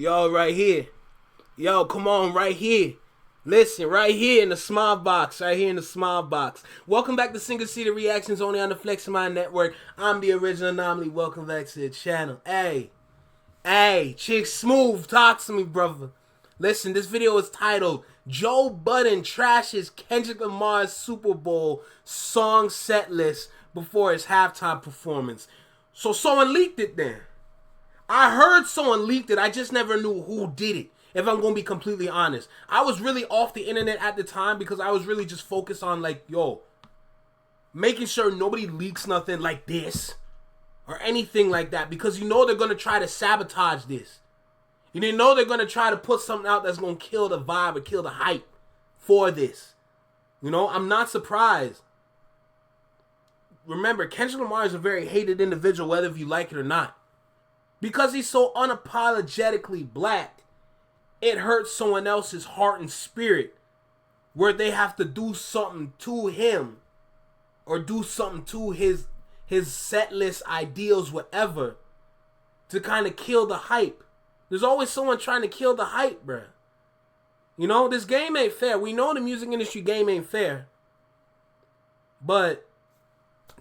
Yo, right here. Yo, come on, right here. Listen, right here in the small box. Right here in the small box. Welcome back to Single Seated Reactions only on the Flex Mind Network. I'm the original anomaly. Welcome back to the channel. Hey, Chick Smooth, talk to me, brother. Listen, this video is titled Joe Budden trashes Kendrick Lamar's Super Bowl song set list before his halftime performance. So someone leaked it then. I heard someone leaked it. I just never knew who did it. If I'm going to be completely honest. I was really off the internet at the time because I was really just focused on making sure nobody leaks nothing like this or anything like that, because you know they're going to try to sabotage this. You know they're going to try to put something out that's going to kill the vibe or kill the hype for this. You know, I'm not surprised. Remember, Kendrick Lamar is a very hated individual, whether if you like it or not. Because he's so unapologetically black, it hurts someone else's heart and spirit where they have to do something to him or do something to his set list ideals, whatever, to kind of kill the hype. There's always someone trying to kill the hype, bruh. You know, this game ain't fair. We know the music industry game ain't fair. But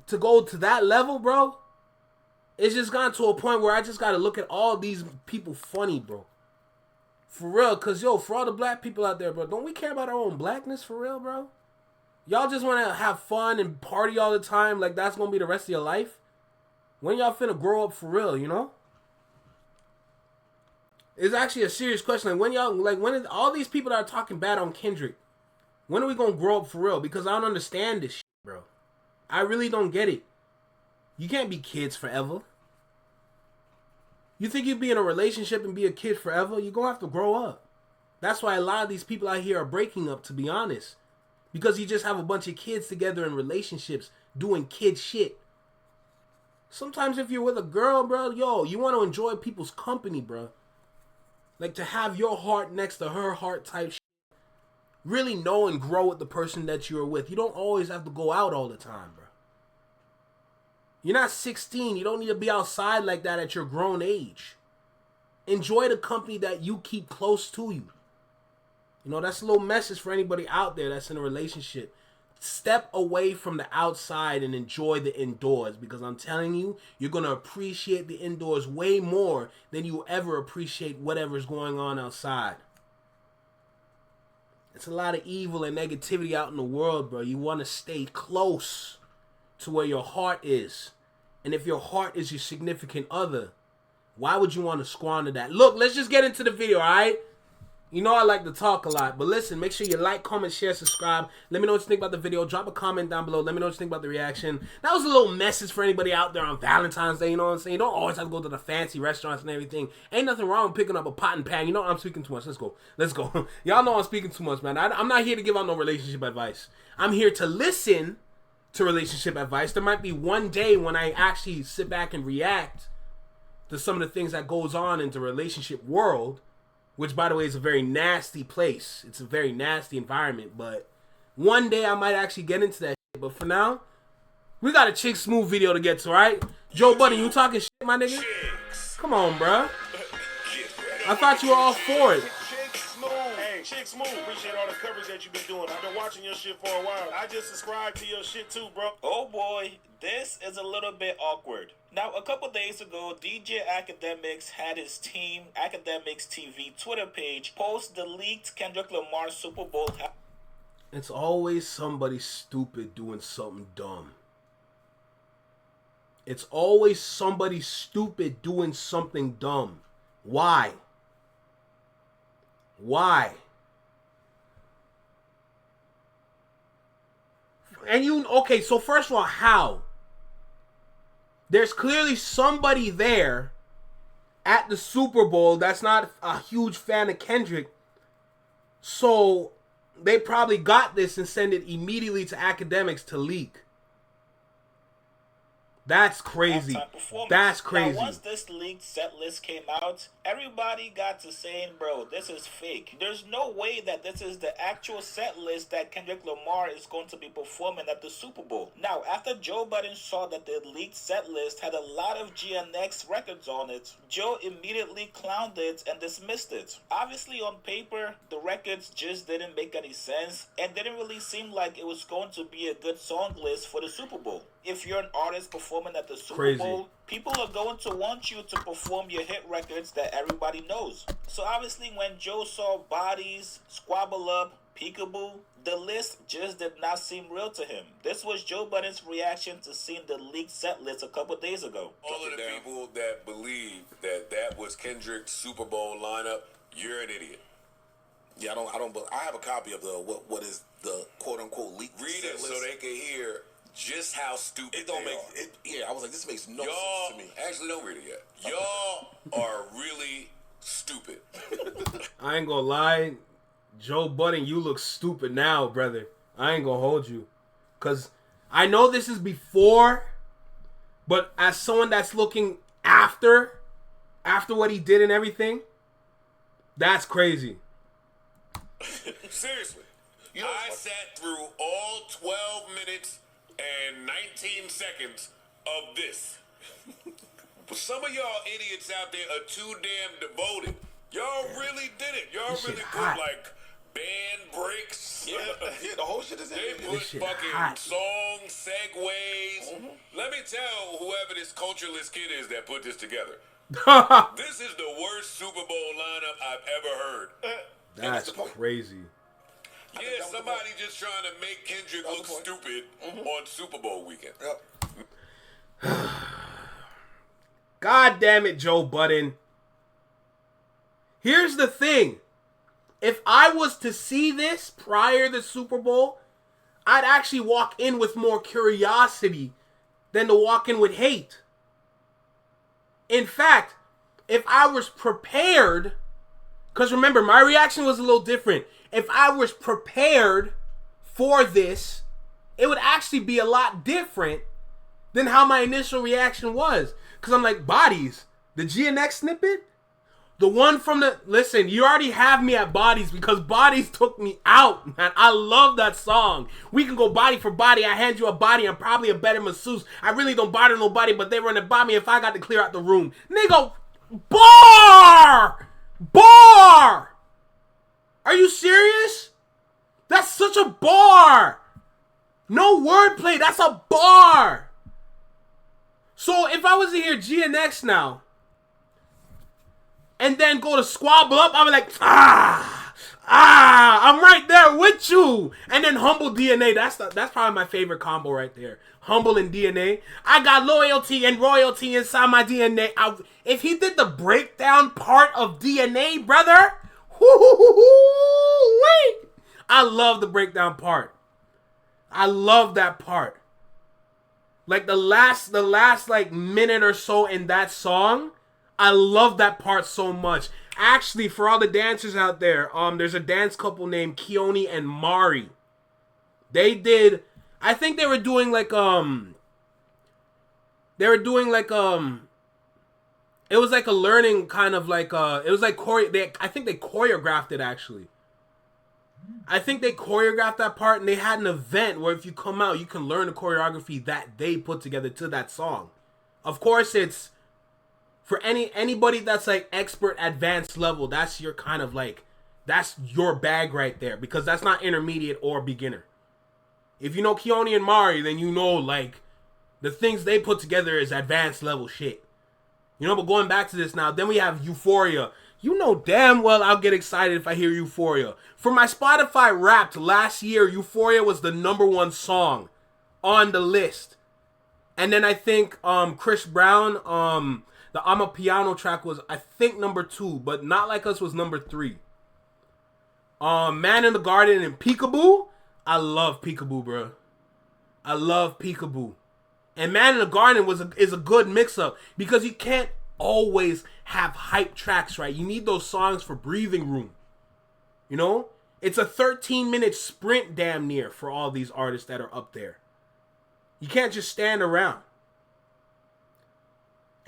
to go to that level, bro, it's just gotten to a point where I just got to look at all these people funny, bro. For real, because, for all the black people out there, bro, don't we care about our own blackness for real, bro? Y'all just want to have fun and party all the time like that's going to be the rest of your life? When y'all finna grow up for real, you know? It's actually a serious question. When all these people that are talking bad on Kendrick, when are we going to grow up for real? Because I don't understand this shit, bro. I really don't get it. You can't be kids forever. You think you'd be in a relationship and be a kid forever? You're going to have to grow up. That's why a lot of these people out here are breaking up, to be honest. Because you just have a bunch of kids together in relationships doing kid shit. Sometimes if you're with a girl, bro, you want to enjoy people's company, bro. Like to have your heart next to her heart type shit. Really know and grow with the person that you're with. You don't always have to go out all the time, bro. You're not 16. You don't need to be outside like that at your grown age. Enjoy the company that you keep close to you. You know, that's a little message for anybody out there that's in a relationship. Step away from the outside and enjoy the indoors, because I'm telling you, you're going to appreciate the indoors way more than you ever appreciate whatever's going on outside. It's a lot of evil and negativity out in the world, bro. You want to stay close to where your heart is. And if your heart is your significant other, why would you want to squander that? Look, let's just get into the video, alright? You know I like to talk a lot, but listen, make sure you like, comment, share, subscribe. Let me know what you think about the video. Drop a comment down below. Let me know what you think about the reaction. That was a little message for anybody out there on Valentine's Day, you know what I'm saying? You don't always have to go to the fancy restaurants and everything. Ain't nothing wrong with picking up a pot and pan. You know I'm speaking too much. Let's go. Y'all know I'm speaking too much, man. I'm not here to give out no relationship advice. I'm here to listen to relationship advice. There might be one day when I actually sit back and react to some of the things that goes on in the relationship world, which, by the way, is a very nasty place. It's a very nasty environment, but one day I might actually get into that shit. But for now, we got a Chick Smooth video to get to, right? Joe Budden, you talking shit, my nigga? Come on, bruh. I thought you were all for it. Chick Smooth, appreciate all the coverage that you've been doing. I've been watching your shit for a while. I just subscribed to your shit too, bro. Oh boy, this is a little bit awkward. Now, a couple days ago, djakademiks had his team, Academics TV Twitter page, post the leaked Kendrick Lamar Super Bowl. It's always somebody stupid doing something dumb. It's always somebody stupid doing something dumb. Why? Why? And okay, so first of all, how? There's clearly somebody there at the Super Bowl that's not a huge fan of Kendrick. So they probably got this and send it immediately to academics to leak. That's crazy. Halftime performance. That's crazy. Now, once this leaked set list came out, everybody got to saying, bro, this is fake. There's no way that this is the actual set list that Kendrick Lamar is going to be performing at the Super Bowl. Now, after Joe Budden saw that the leaked set list had a lot of GNX records on it, Joe immediately clowned it and dismissed it. Obviously, on paper, the records just didn't make any sense and didn't really seem like it was going to be a good song list for the Super Bowl. If you're an artist performing at the Super Bowl, people are going to want you to perform your hit records that everybody knows. So obviously when Joe saw Bodies, Squabble Up, Peekaboo, the list just did not seem real to him. This was Joe Budden's reaction to seeing the leaked set list a couple days ago. All of the people that believe that that was Kendrick's Super Bowl lineup, you're an idiot. Yeah, I have a copy of the what is the quote unquote leaked Read set it so list. they can hear just how stupid It don't they make are. it. Yeah, I was like, this makes no Y'all sense to me. actually don't read it yet. Y'all are really stupid. I ain't gonna lie, Joe Budden, you look stupid now, brother. I ain't gonna hold you, cause I know this is before, but as someone that's looking after what he did and everything, that's crazy. Seriously. I sat through all 12 minutes and 19 seconds of this. Some of y'all idiots out there are too damn devoted. Y'all really did it. Y'all This shit really hot. put like band breaks. Yeah, the whole shit is in They it. put shit fucking hot. song segues. Let me tell whoever this cultureless kid is that put this together. This is the worst Super Bowl lineup I've ever heard. That's crazy. Yeah, somebody just trying to make Kendrick look stupid on Super Bowl weekend. Yep. God damn it, Joe Budden. Here's the thing. If I was to see this prior to the Super Bowl, I'd actually walk in with more curiosity than to walk in with hate. In fact, if I was prepared, because remember, my reaction was a little different. If I was prepared for this, it would actually be a lot different than how my initial reaction was. Because I'm like, Bodies, the GNX snippet? The one from the... Listen, you already have me at Bodies because Bodies took me out, man. I love that song. We can go body for body. I hand you a body. I'm probably a better masseuse. I really don't bother nobody, but they run to buy me if I got to clear out the room. Nigga, bar! Bar! Are you serious? That's such a bar! No wordplay. That's a bar! So if I was to hear GNX now, and then go to Squabble Up, I'm like, I'm right there with you. And then Humble DNA, that's probably my favorite combo right there. Humble and DNA. I got loyalty and royalty inside my DNA. If he did the breakdown part of DNA, brother, I love the breakdown part. I love that part. Like the last like minute or so in that song, I love that part so much. Actually, for all the dancers out there, there's a dance couple named Keone and Mari. They did, I think they were doing like it was like a learning kind of like it was like I think they choreographed it actually. I think they choreographed that part and they had an event where if you come out, you can learn the choreography that they put together to that song. Of course, it's for anybody that's like expert advanced level, that's your kind of like, that's your bag right there because that's not intermediate or beginner. If you know Keone and Mari, then you know like the things they put together is advanced level shit. You know, but going back to this now, then we have Euphoria. You know damn well I'll get excited if I hear Euphoria. For my Spotify Wrapped last year, Euphoria was the #1 song on the list. And then I think Chris Brown, the I'm a Piano track was, I think, #2, but Not Like Us was #3. Man in the Garden and Peekaboo. I love Peekaboo, bro. I love Peekaboo. And Man in the Garden is a good mix-up because you can't always have hype tracks, right? You need those songs for breathing room. You know? It's a 13-minute sprint damn near for all these artists that are up there. You can't just stand around.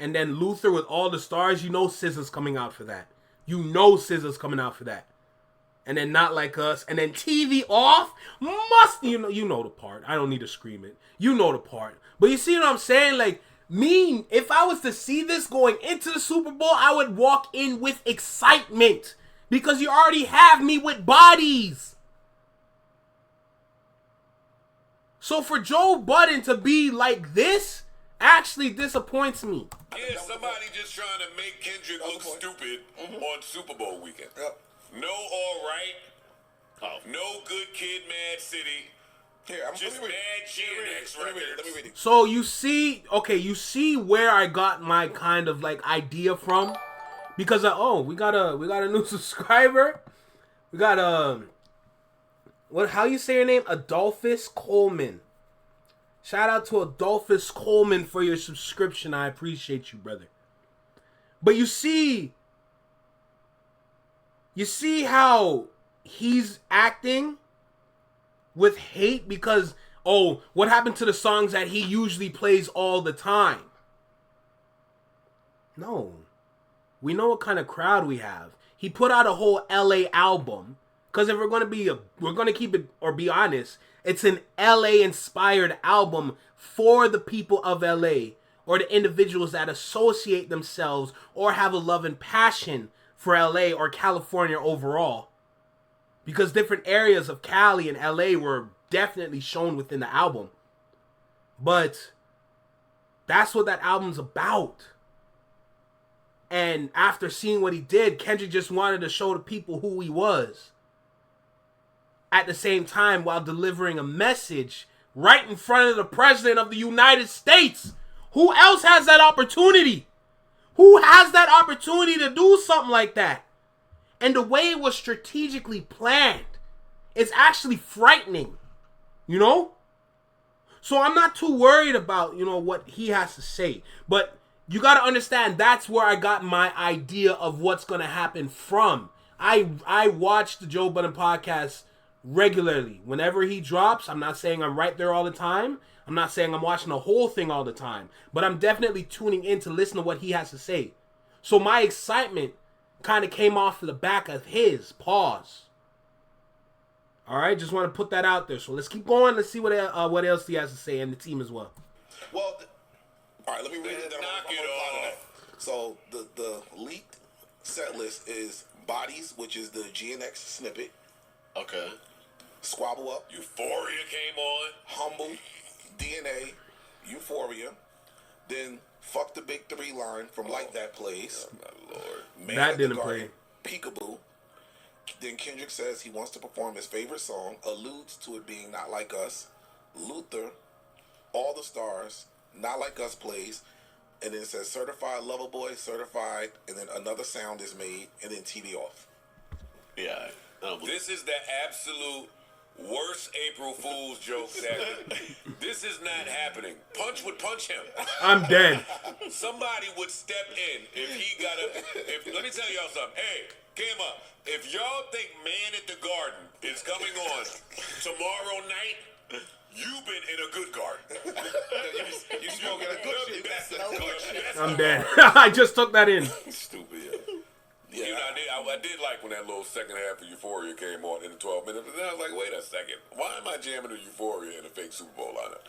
and then Luther with All the Stars, you know SZA's coming out for that. You know SZA's coming out for that. And then Not Like Us, and then TV Off, you know the part. I don't need to scream it. You know the part. But you see what I'm saying? Like, me, if I was to see this going into the Super Bowl, I would walk in with excitement. Because you already have me with bodies. So for Joe Budden to be like this actually disappoints me. Yeah, somebody just trying to make Kendrick look stupid on Super Bowl weekend. Yep. No all right. No good kid, Mad City. Here, Just Mad GNX records. Let me read it. So you see where I got my kind of like idea from? Because we got a new subscriber. We got how you say your name? Adolphus Coleman. Shout out to Adolphus Coleman for your subscription. I appreciate you, brother. But you see how he's acting with hate because, what happened to the songs that he usually plays all the time? No. We know what kind of crowd we have. He put out a whole LA album. Because if we're going to keep it or be honest, it's an LA inspired album for the people of LA or the individuals that associate themselves or have a love and passion for LA or California overall. Because different areas of Cali and LA were definitely shown within the album. But that's what that album's about. And after seeing what he did, Kendrick just wanted to show the people who he was. At the same time, while delivering a message right in front of the President of the United States. Who else has that opportunity? Who has that opportunity to do something like that? And the way it was strategically planned, it's actually frightening. You know? So I'm not too worried about, what he has to say. But you got to understand, that's where I got my idea of what's going to happen from. I watch the Joe Budden podcast regularly. Whenever he drops, I'm not saying I'm right there all the time. I'm not saying I'm watching the whole thing all the time. But I'm definitely tuning in to listen to what he has to say. So my excitement kind of came off the back of his pause. Alright, just want to put that out there. So let's keep going. Let's see what else he has to say, and the team as well. Well, alright, let me read it. Knock it off. So the leaked set list is Bodies, which is the GNX snippet. Okay. Squabble Up. Euphoria came on. Humble. DNA. Euphoria. Then Fuck the Big Three line from Like That Plays. Oh, my Lord. Man That at the didn't Garden, play. Peekaboo. Then Kendrick says he wants to perform his favorite song, alludes to it being Not Like Us. Luther, All the Stars, Not Like Us plays, and then it says Certified Lover Boy, Certified, and then another sound is made, and then TV Off. Yeah. This is the absolute worst April Fool's joke ever. This is not happening. Punch would punch him. I'm dead. Somebody would step in if he got a... Let me tell y'all something. Hey, Kama, if y'all think Man at the Garden is coming on tomorrow night, you've been in a good garden. You smoking a good shit. That's good shit. I'm dead. I just took that in. Stupid, yeah. I did like when that little second half of Euphoria came on in the 12 minutes, but then I was like, wait a second. Why am I jamming to Euphoria in a fake Super Bowl lineup?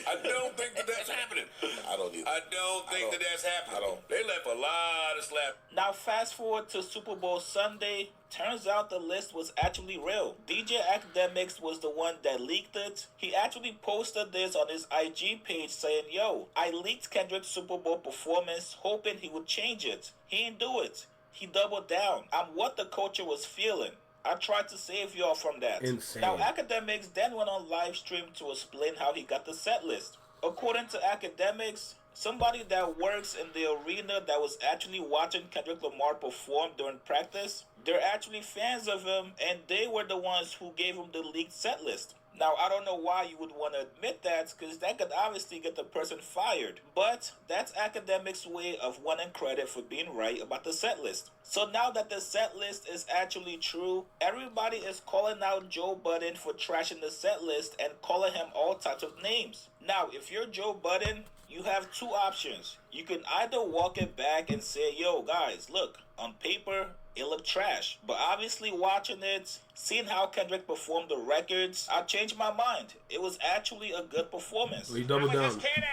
I don't think that's happening. I don't either. I don't think that's happening. They left a lot of slap. Now fast forward to Super Bowl Sunday. Turns out the list was actually real. djakademiks was the one that leaked it. He actually posted this on his IG page saying, yo, I leaked Kendrick's Super Bowl performance hoping he would change it. He didn't do it. He doubled down on what the culture was feeling. I tried to save y'all from that. Insane. Now, Akademiks then went on live stream to explain how he got the set list. According to Akademiks, somebody that works in the arena that was actually watching Kendrick Lamar perform during practice, they're actually fans of him, and they were the ones who gave him the leaked set list. Now, I don't know why you would want to admit that, because that could obviously get the person fired. But that's Akademiks' way of wanting credit for being right about the set list. So now that the set list is actually true, everybody is calling out Joe Budden for trashing the set list and calling him all types of names. Now, if you're Joe Budden, You have two options. You can either walk it back and say, yo, guys, look, on paper, it looked trash. But obviously watching it, seeing how Kendrick performed the records, I changed my mind. It was actually a good performance. We double down. Just kidding.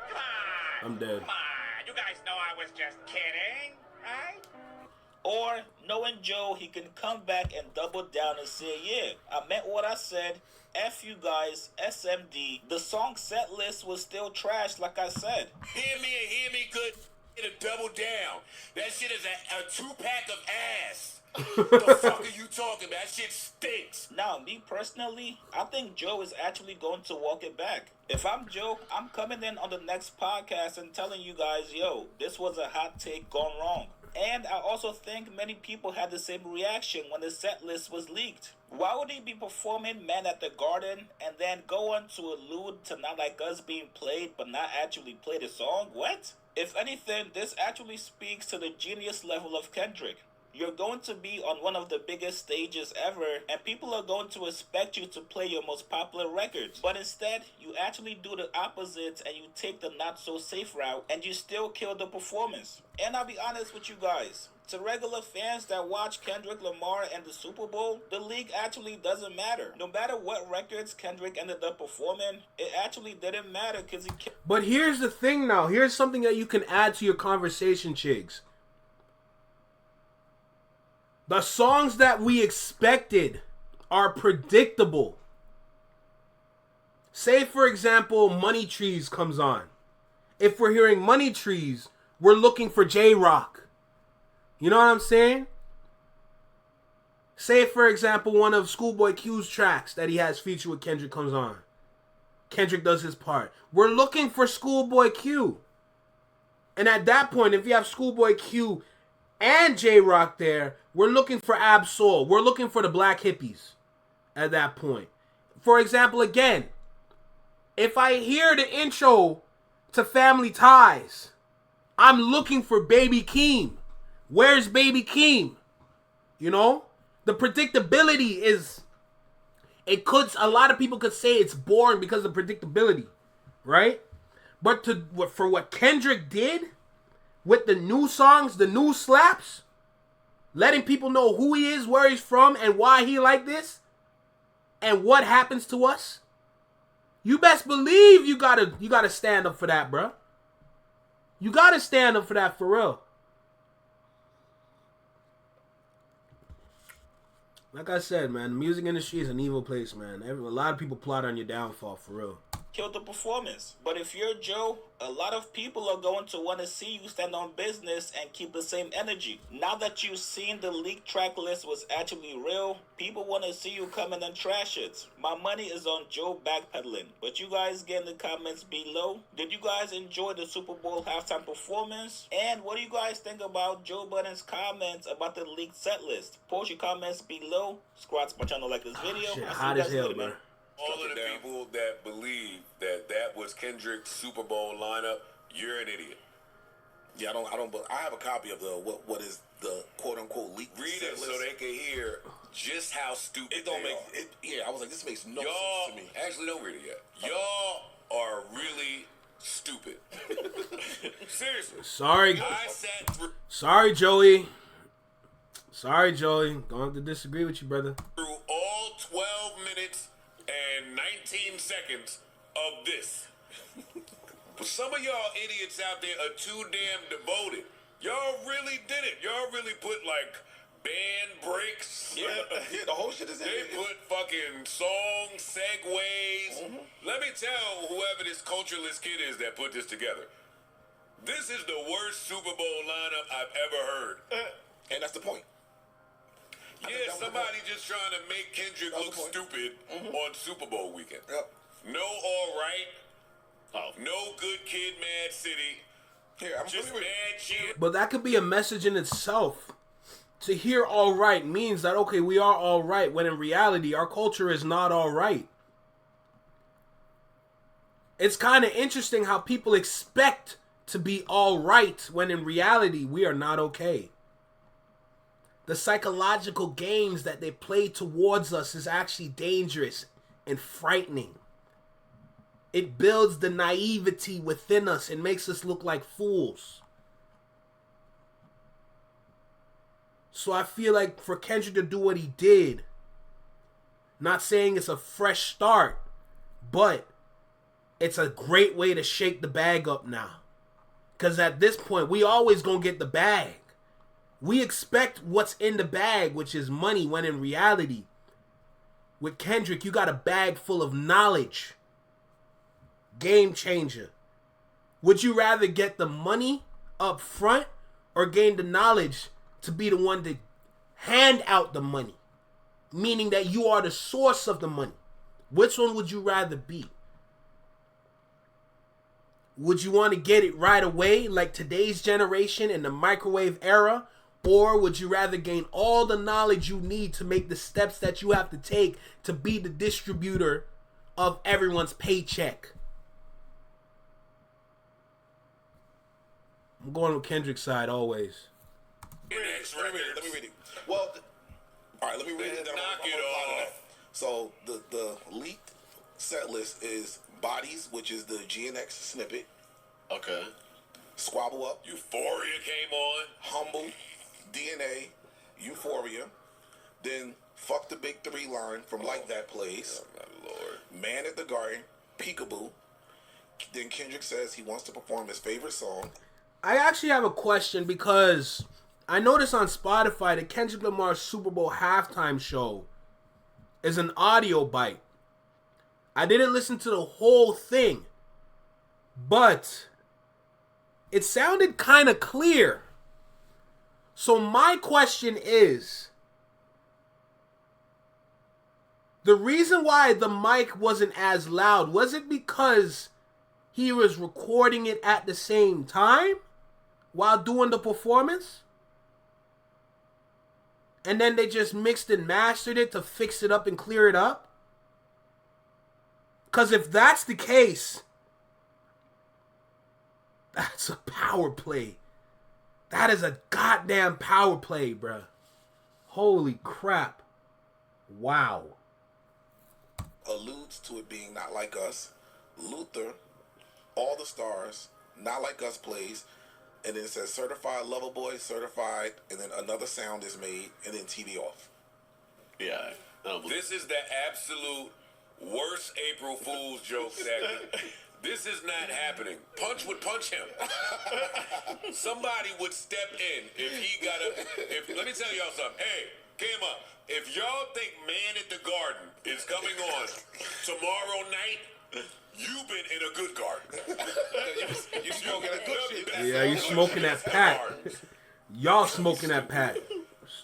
Come on. I'm dead. Come on. You guys know I was just kidding, right? Or, knowing Joe, he can come back and double down and say, yeah, I meant what I said. F you guys, SMD. The song Setlist was still trash, like I said. Hear me and hear me good. Get a double down. That shit is a 2-pack of ass. The fuck are you talking about? That shit stinks. Now, me personally, I think Joe is actually going to walk it back. If I'm Joe, I'm coming in on the next podcast and telling you guys, yo, this was a hot take gone wrong. And I also think many people had the same reaction when the set list was leaked. Why would he be performing Man at the Garden and then go on to allude to Not Like Us being played but not actually play the song? What? If anything, this actually speaks to the genius level of Kendrick. You're going to be on one of the biggest stages ever, and people are going to expect you to play your most popular records. But instead, you actually do the opposite and you take the not-so-safe route, and you still kill the performance. And I'll be honest with you guys. To regular fans that watch Kendrick Lamar and the Super Bowl, the league actually doesn't matter. No matter what records Kendrick ended up performing, it actually didn't matter because he... But here's the thing now. Here's something that you can add to your conversation, Chigs. The songs that we expected are predictable. Say, for example, Money Trees comes on. If we're hearing Money Trees, we're looking for J-Rock. You know what I'm saying? Say, for example, one of Schoolboy Q's tracks that he has featured with Kendrick comes on. Kendrick does his part. We're looking for Schoolboy Q. And at that point, if you have Schoolboy Q and J-Rock there, we're looking for Ab Soul. We're looking for the Black Hippies at that point. For example, again, if I hear the intro to Family Ties, I'm looking for Baby Keem. Where's Baby Keem? You know? The predictability is... a lot of people could say it's boring because of predictability. Right? But for what Kendrick did with the new songs, the new slaps, letting people know who he is, where he's from, and why he like this, and what happens to us, you best believe you gotta stand up for that, bro. You gotta stand up for that for real. Like I said, man, the music industry is an evil place, man. A lot of people plot on your downfall, for real. Killed the performance. But if you're Joe, a lot of people are going to want to see you stand on business and keep the same energy. Now that you've seen the leaked track list was actually real, people want to see you come in and trash it. My money is on Joe backpedaling. But you guys get in the comments below. Did you guys enjoy the Super Bowl halftime performance? And what do you guys think about Joe Budden's comments about the leaked set list? Post your comments below. Subscribe to my channel, like this video. Shit, I'll see hot you as guys hell, later, bro. man. All of the people that believe that was Kendrick's Super Bowl lineup, you're an idiot. Yeah, I have a copy of the what is the quote unquote leak. Read it so they can hear just how stupid It don't they make are. it. Yeah, I was like, this makes no Y'all sense to me. actually don't read it yet. Y'all are really stupid. Seriously. Sorry. I sat Sorry, Joey. Sorry, Joey. Gonna have to disagree with you, brother. through all 12 minutes and 19 seconds of this. But some of y'all idiots out there are too damn devoted. Y'all really did it. Y'all really put like band breaks. Yeah, the whole shit is in They it. put fucking song segues. Let me tell whoever this cultureless kid is that put this together. This is the worst Super Bowl lineup I've ever heard. And that's the point. I think Yeah, that was the somebody just trying to make Kendrick That was look the point. stupid on Super Bowl weekend. Yep. No all right. No good kid, Mad City. Here, I'm Just familiar. mad shit. But that could be a message in itself. To hear all right means that, okay, we are all right, when in reality, our culture is not all right. It's kind of interesting how people expect to be all right when in reality, we are not okay. The psychological games that they play towards us is actually dangerous and frightening. It builds the naivety within us and makes us look like fools. So I feel like for Kendrick to do what he did, not saying it's a fresh start, but it's a great way to shake the bag up now. Because at this point, we always gonna get the bag. We expect what's in the bag, which is money, when in reality, with Kendrick, you got a bag full of knowledge. Game changer. Would you rather get the money up front or gain the knowledge to be the one to hand out the money? Meaning that you are the source of the money. Which one would you rather be? Would you want to get it right away, like today's generation in the microwave era? Or would you rather gain all the knowledge you need to make the steps that you have to take to be the distributor of everyone's paycheck? I'm going with Kendrick's side always. Let me read it. Well, all right, let me read it. Then Knock I'm it gonna follow off. that. So the leaked set list is Bodies, which is the GNX snippet. Okay. Squabble Up, Euphoria came on. Humble, DNA, Euphoria. Then Fuck the Big Three line from Like That plays. Oh, my Lord. Man at the Garden, Peekaboo. Then Kendrick says he wants to perform his favorite song. I actually have a question because I noticed on Spotify that Kendrick Lamar's Super Bowl halftime show is an audio bite. I didn't listen to the whole thing, but it sounded kind of clear. So my question is, the reason why the mic wasn't as loud, was it because he was recording it at the same time while doing the performance? And then they just mixed and mastered it to fix it up and clear it up? Because if that's the case, that's a power play. That is a goddamn power play, bruh. Holy crap. Wow. Alludes to it being Not Like Us. Luther, All the Stars, Not Like Us plays. And then it says Certified Lover Boy, Certified, and then another sound is made, and then TV off. Yeah. This is the absolute worst April Fool's joke segment. This is not happening. Punch would punch him. Somebody would step in if he got a... Let me tell y'all something. Hey, came up. If y'all think Man at the Garden is coming on tomorrow night, you've been in a good garden. you smoking a good shit. Yeah, you smoking that pack. Y'all smoking that pack.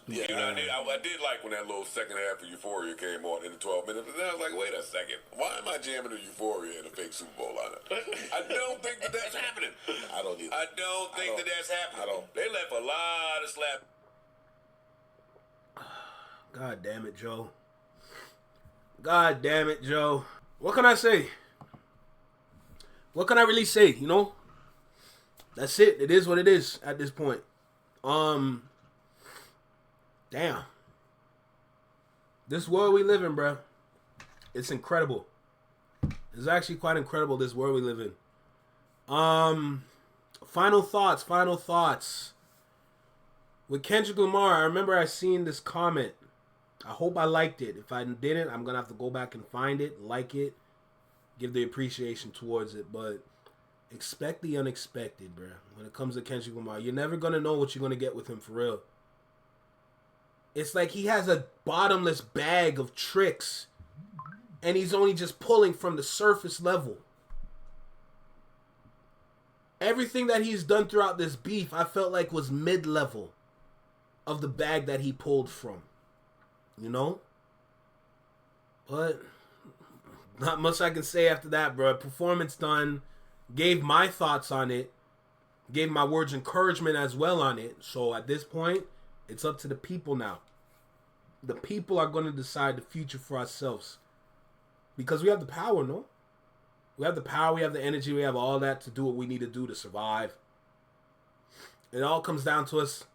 Yeah, you know, I did like when that little second half of Euphoria came on in the 12 minutes. But then I was like, wait a second. Why am I jamming to Euphoria in a fake Super Bowl lineup? I don't think that's happening. I don't either. I don't think that's happening. I don't. They left a lot of slap. God damn it, Joe. God damn it, Joe. What can I say? What can I really say, you know? That's it. It is what it is at this point. Damn. This world we live in, bro. It's incredible. It's actually quite incredible, this world we live in. Final thoughts. With Kendrick Lamar, I remember I seen this comment. I hope I liked it. If I didn't, I'm going to have to go back and find it, like it, give the appreciation towards it. But expect the unexpected, bro. When it comes to Kendrick Lamar, you're never going to know what you're going to get with him for real. It's like he has a bottomless bag of tricks, and he's only just pulling from the surface level. Everything that he's done throughout this beef, I felt like was mid-level of the bag that he pulled from. You know? But not much I can say after that, bro. Performance done. Gave my thoughts on it. Gave my words encouragement as well on it. So at this point, it's up to the people now. The people are going to decide the future for ourselves. Because we have the power, no? We have the power, we have the energy, we have all that to do what we need to do to survive. It all comes down to us.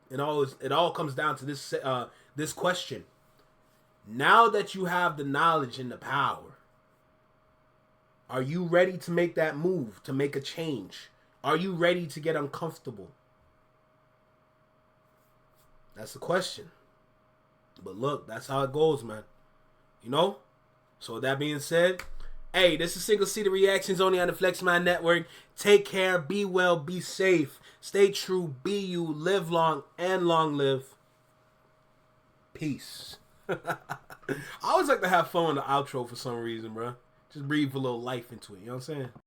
It all comes down to this question. Now that you have the knowledge and the power, Are you ready to make that move, to make a change? Are you ready to get uncomfortable? That's the question. But look, that's how it goes, man. You know? So with that being said, hey, this is Single Seater Reactions only on the FlexMind Network. Take care, be well, be safe, stay true, be you, live long, and long live. Peace. I always like to have fun with the outro for some reason, bro. Just breathe a little life into it, you know what I'm saying?